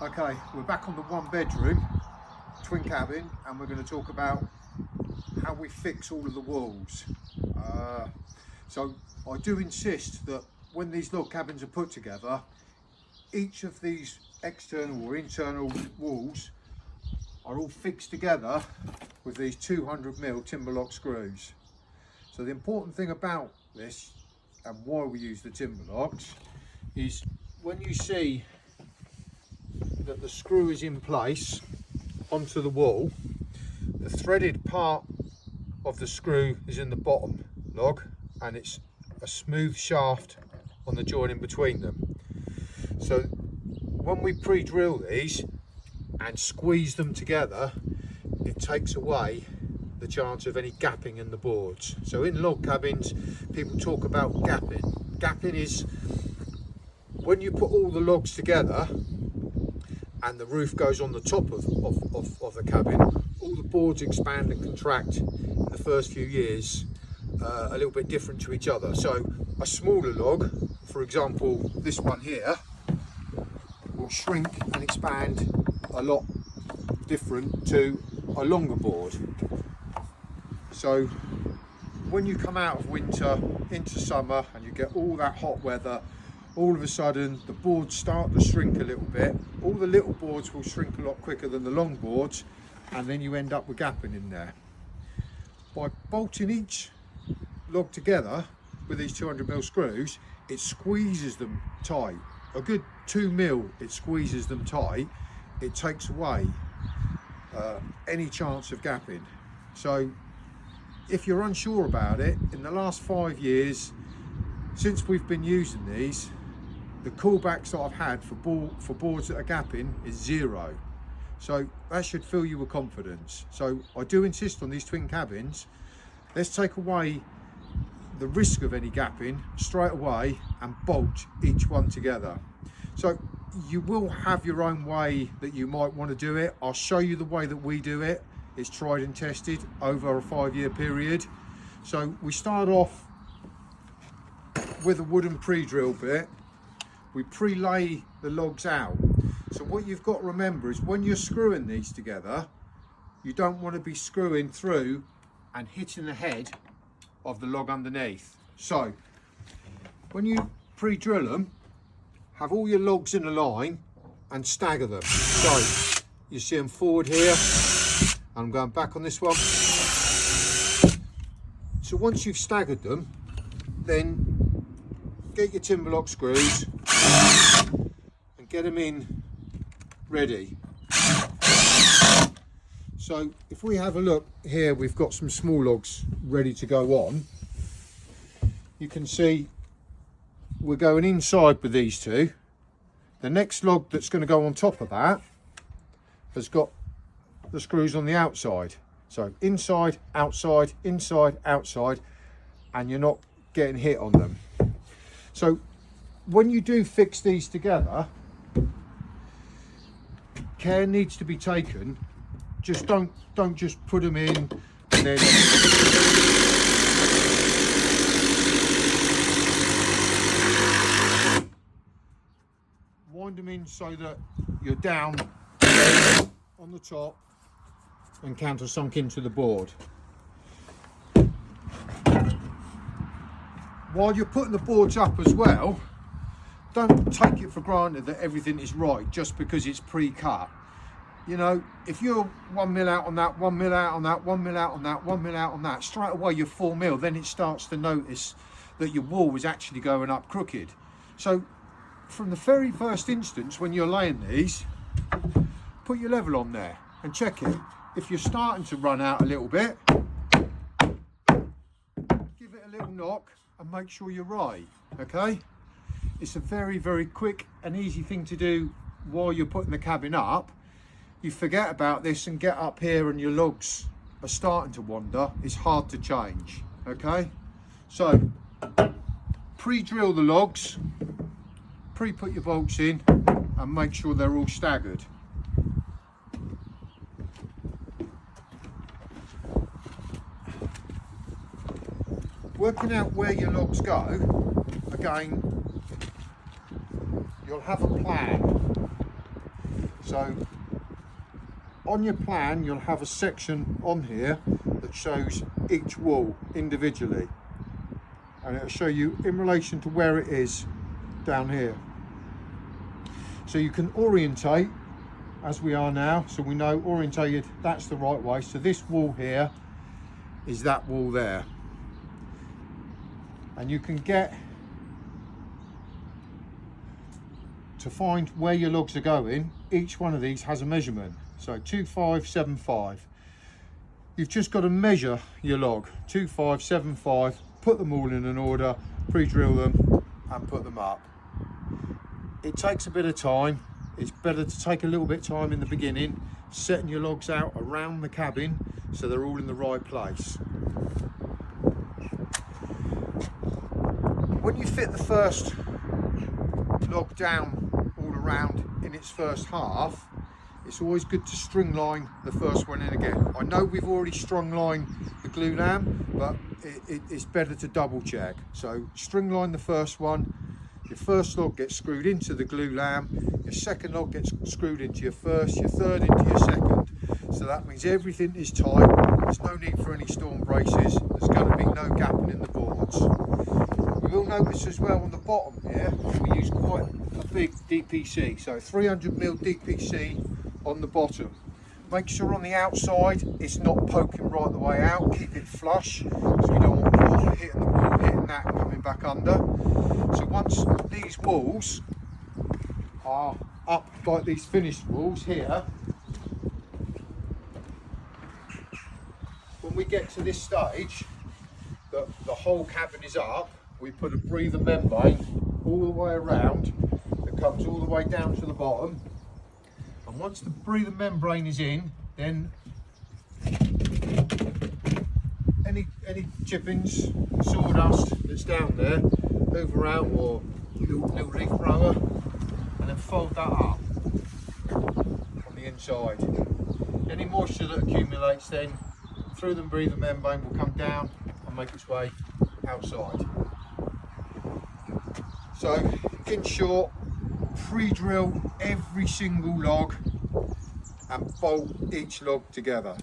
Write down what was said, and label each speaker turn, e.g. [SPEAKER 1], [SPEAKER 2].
[SPEAKER 1] Okay, we're back on the 1 bedroom twin cabin, and we're going to talk about how we fix all of the walls. So I do insist that when these log cabins are put together, each of these external or internal walls are all fixed together with these 200mm timber lock screws. So the important thing about this and why we use the timber locks is when you see that the screw is in place onto the wall, the threaded part of the screw is in the bottom log and it's a smooth shaft on the joint in between them. So when we pre-drill these and squeeze them together, it takes away the chance of any gapping in the boards. So in log cabins, people talk about gapping. Gapping is when you put all the logs together and the roof goes on the top of the cabin, all the boards expand and contract in the first few years a little bit different to each other. So a smaller log, for example this one here, will shrink and expand a lot different to a longer board. So when you come out of winter into summer and you get all that hot weather, all of a sudden the boards start to shrink a little bit. All the little boards will shrink a lot quicker than the long boards, and then you end up with gapping in there. By bolting each log together with these 200mm screws, it squeezes them tight. A good 2mm, it squeezes them tight. It takes away any chance of gapping. So if you're unsure about it, in the last 5 years since we've been using these, the callbacks that I've had for boards that are gapping is 0. So that should fill you with confidence. So I do insist on these twin cabins, let's take away the risk of any gapping straight away and bolt each one together. So you will have your own way that you might want to do it. I'll show you the way that we do it. It's tried and tested over a 5-year period. So we start off with a wooden pre-drill bit. We pre-lay the logs out. So what you've got to remember is when you're screwing these together, you don't want to be screwing through and hitting the head of the log underneath. So when you pre-drill them, have all your logs in a line and stagger them. So you see them forward here, and I'm going back on this one. So once you've staggered them, then get your timber lock screws and get them in ready. So if we have a look here, we've got some small logs ready to go on. You can see we're going inside with these two. The next log that's going to go on top of that has got the screws on the outside. So inside, outside, inside, outside, and you're not getting hit on them. So when you do fix these together, care needs to be taken. Just don't just put them in and then wind them in so that you're down on the top and countersunk into the board. While you're putting the boards up as well, don't take it for granted that everything is right just because it's pre-cut. You know, if you're 1mm out on that, 1mm out on that, 1mm out on that, 1mm out on that, straight away you're 4mm, then it starts to notice that your wall is actually going up crooked. So from the very first instance when you're laying these, put your level on there and check it. If you're starting to run out a little bit, give it a little knock and make sure you're right, okay? It's a very, very quick and easy thing to do while you're putting the cabin up. You forget about this and get up here and your logs are starting to wander. It's hard to change, okay? So pre-drill the logs, pre-put your bolts in and make sure they're all staggered. Working out where your logs go, again, you'll have a plan. So on your plan you'll have a section on here that shows each wall individually, and it'll show you in relation to where it is down here. So you can orientate as we are now, so we know orientated, that's the right way. So this wall here is that wall there, and you can get to find where your logs are going. Each one of these has a measurement, so 2575. You've just got to measure your log 2575, put them all in an order, pre-drill them and put them up. It takes a bit of time. It's better to take a little bit of time in the beginning, setting your logs out around the cabin so they're all in the right place. When you fit the first log down all around in its first half, it's always good to string line the first one in again. I know we've already strung lined the glulam, but it's better to double check. So string line the first one, your first log gets screwed into the glulam, your second log gets screwed into your first, your third into your second. So that means everything is tight. There's no need for any storm braces. There's going to be no gapping in the boards. You will notice as well on the bottom here, we use quite a big DPC. So 300mm DPC on the bottom. Make sure on the outside it's not poking right the way out. Keep it flush, because we don't want water hitting the wall, hitting that and coming back under. So once these walls are up like these finished walls here, when we get to this stage that the whole cabin is up, we put a breather membrane all the way around that comes all the way down to the bottom. And once the breather membrane is in, then any chippings, sawdust that's down there, hoover out or little leaf thrower, and then fold that up on the inside. Any moisture that accumulates then through the breather membrane will come down and make its way outside. So in short, pre-drill every single log and bolt each log together.